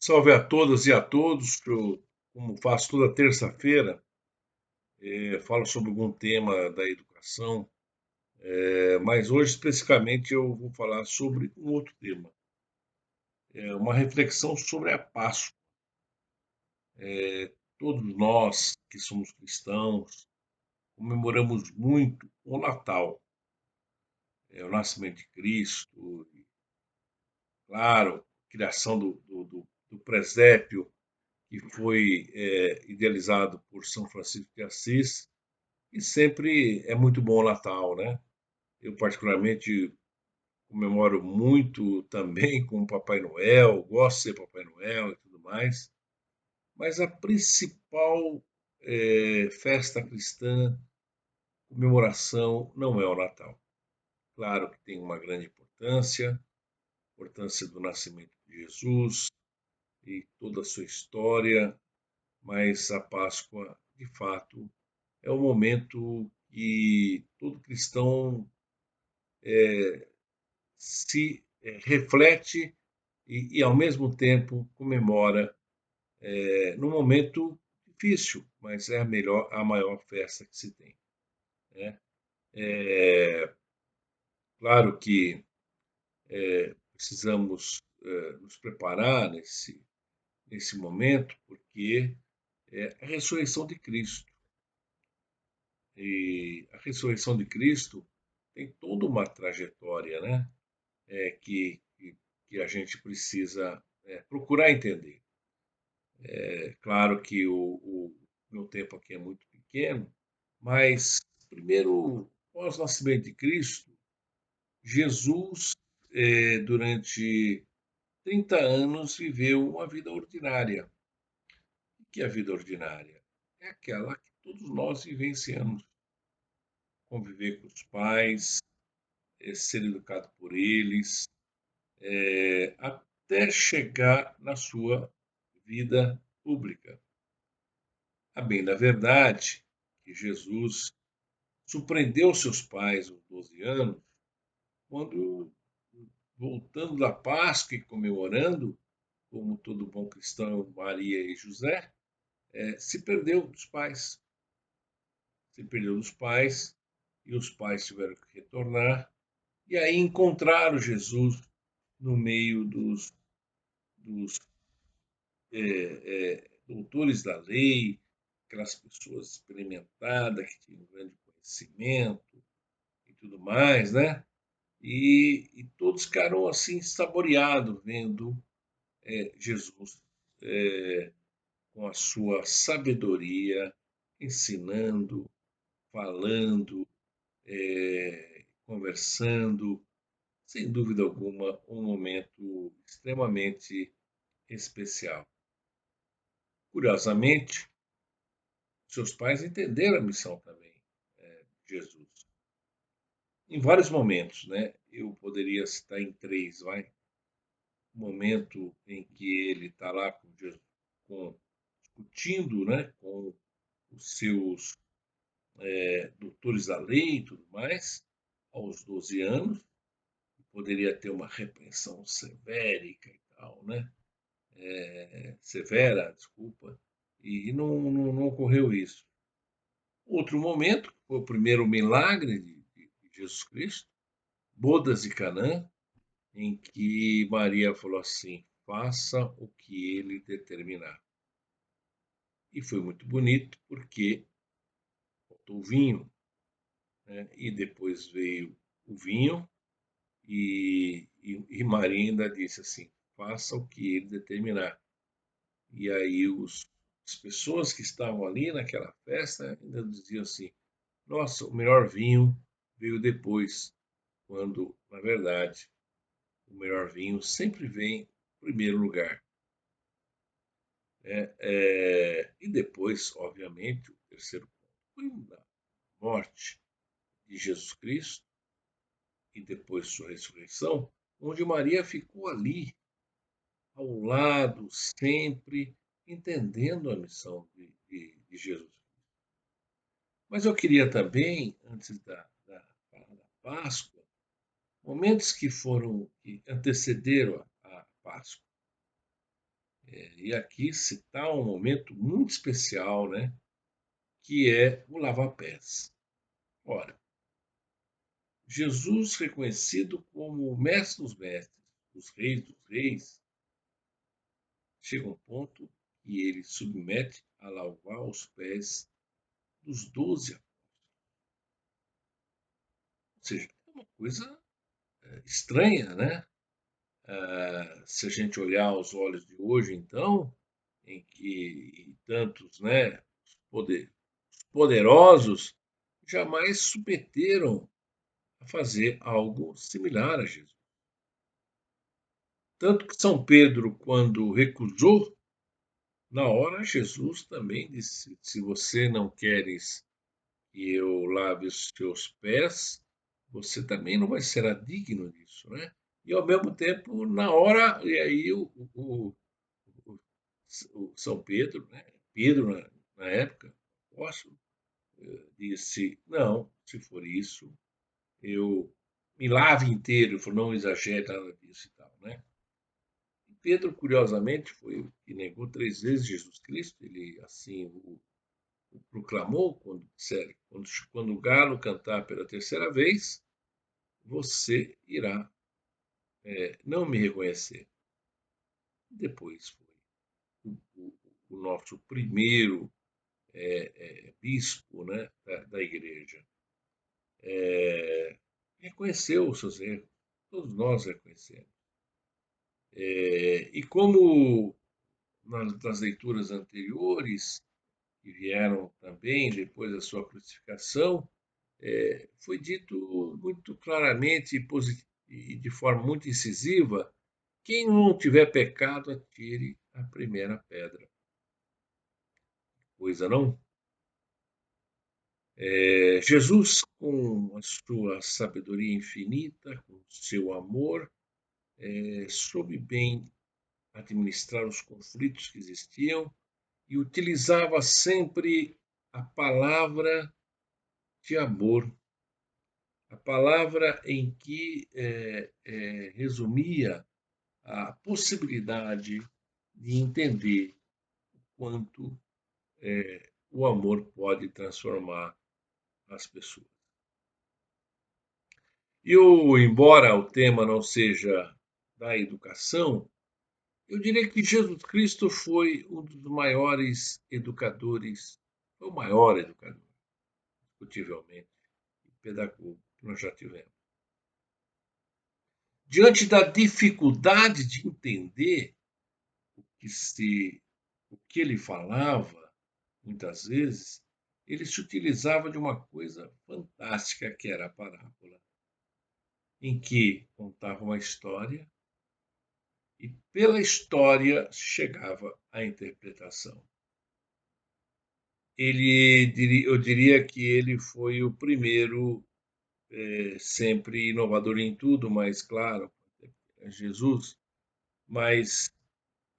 Salve a todas e a todos. Eu, como faço toda terça-feira, falo sobre algum tema da educação, mas hoje especificamente eu vou falar sobre um outro tema, uma reflexão sobre a Páscoa. Todos nós que somos cristãos comemoramos muito o Natal, o nascimento de Cristo, e, claro, a criação do presépio que foi idealizado por São Francisco de Assis. E sempre é muito bom o Natal, né? Eu particularmente comemoro muito também com o Papai Noel, gosto de ser Papai Noel e tudo mais, mas a principal festa cristã, comemoração, não é o Natal. Claro que tem uma grande importância do nascimento de Jesus e toda a sua história, mas a Páscoa, de fato, é o momento que todo cristão se reflete e, ao mesmo tempo, comemora num momento difícil, mas é a maior festa que se tem. Né? É, claro que precisamos nos preparar nesse momento, porque é a ressurreição de Cristo. E a ressurreição de Cristo tem toda uma trajetória, né? Que a gente precisa procurar entender. É claro que o meu tempo aqui é muito pequeno, mas primeiro, após o nascimento de Cristo, Jesus, durante 30 anos, viveu uma vida ordinária. O que é a vida ordinária? É aquela que todos nós vivenciamos. Conviver com os pais, ser educado por eles, até chegar na sua vida pública. A bem da verdade, que Jesus surpreendeu seus pais aos 12 anos, quando, voltando da Páscoa e comemorando, como todo bom cristão, Maria e José, se perdeu dos pais. Se perdeu dos pais e os pais tiveram que retornar. E aí encontraram Jesus no meio dos doutores da lei, aquelas pessoas experimentadas que tinham um grande conhecimento e tudo mais, né? E todos ficaram assim saboreados vendo Jesus com a sua sabedoria, ensinando, falando, conversando, sem dúvida alguma, um momento extremamente especial. Curiosamente, seus pais entenderam a missão também de Jesus. Em vários momentos, né? Eu poderia citar em três, vai. O momento em que ele está lá com Jesus, discutindo, né, com os seus doutores da lei e tudo mais, aos 12 anos, poderia ter uma repreensão sevérica e tal, né? Severa, desculpa, e não ocorreu isso. Outro momento, foi o primeiro milagre de Jesus Cristo, bodas de Canaã, em que Maria falou assim: faça o que ele determinar. E foi muito bonito, porque faltou o vinho, né? E depois veio o vinho, e Maria ainda disse assim: faça o que ele determinar. E aí as pessoas que estavam ali naquela festa ainda diziam assim: nossa, o melhor vinho veio depois, quando, na verdade, o melhor vinho sempre vem em primeiro lugar. Né? E depois, obviamente, o terceiro ponto foi a morte de Jesus Cristo e depois sua ressurreição, onde Maria ficou ali, ao lado, sempre entendendo a missão de Jesus. Mas eu queria também, antes da Páscoa, momentos que antecederam a Páscoa. E aqui se está um momento muito especial, né? Que é o lava-pés. Ora, Jesus, reconhecido como o mestre dos mestres, os reis dos reis, chega um ponto que ele submete a lavar os pés dos 12. Ou seja, é uma coisa estranha, né? Se a gente olhar os olhos de hoje, então, em que tantos, né, poderosos jamais submeteram a fazer algo similar a Jesus. Tanto que São Pedro, quando recusou, na hora Jesus também disse: se você não queres que eu lave os teus pés, você também não vai ser digno disso, né? E ao mesmo tempo, na hora, e aí o, o São Pedro, né? Pedro na época, apóstolo, disse: não, se for isso, eu me lave inteiro, não exagere nada disso e tal, né? E Pedro, curiosamente, foi o que negou 3 vezes Jesus Cristo. Ele assim o proclamou quando disseram: quando o galo cantar pela terceira vez, você irá não me reconhecer. Depois foi o nosso primeiro bispo, né, da igreja. Reconheceu os seus erros. Todos nós reconhecemos. E como nas leituras anteriores, que vieram também depois da sua crucificação, foi dito muito claramente e de forma muito incisiva: quem não tiver pecado, atire a primeira pedra. Coisa não? Jesus, com a sua sabedoria infinita, com o seu amor, soube bem administrar os conflitos que existiam e utilizava sempre a palavra de amor, a palavra em que resumia a possibilidade de entender quanto o amor pode transformar as pessoas. Embora o tema não seja da educação, eu diria que Jesus Cristo foi um dos maiores educadores, foi o maior educador, indiscutivelmente, pedagogo que nós já tivemos. Diante da dificuldade de entender o que ele falava, muitas vezes, ele se utilizava de uma coisa fantástica que era a parábola, em que contava uma história e pela história chegava à interpretação. Eu diria que ele foi o primeiro, sempre inovador em tudo, mas claro, é Jesus, mas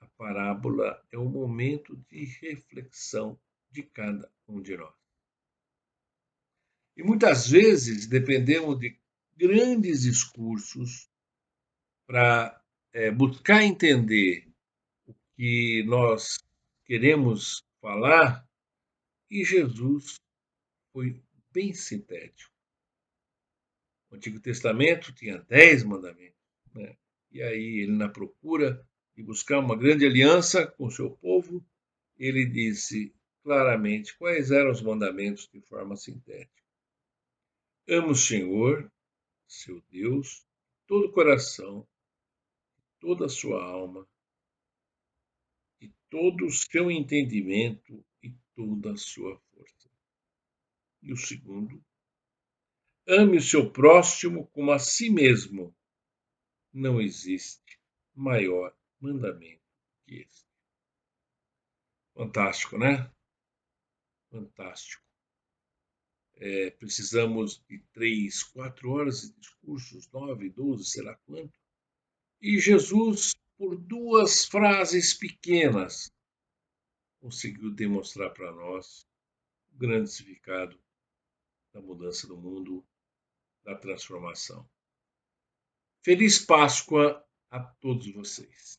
a parábola é um momento de reflexão de cada um de nós. E muitas vezes dependemos de grandes discursos para buscar entender o que nós queremos falar, e Jesus foi bem sintético. O Antigo Testamento tinha 10 mandamentos, né? E aí ele, na procura de buscar uma grande aliança com o seu povo, ele disse claramente quais eram os mandamentos de forma sintética. Ama o Senhor, seu Deus, todo o coração, toda a sua alma, e todo o seu entendimento e toda a sua força. E o segundo, ame o seu próximo como a si mesmo. Não existe maior mandamento que esse. Fantástico, né? Fantástico. Precisamos de 3, 4 horas de discursos, 9, 12, sei lá quanto. E Jesus, por 2 frases pequenas, conseguiu demonstrar para nós o grande significado da mudança do mundo, da transformação. Feliz Páscoa a todos vocês.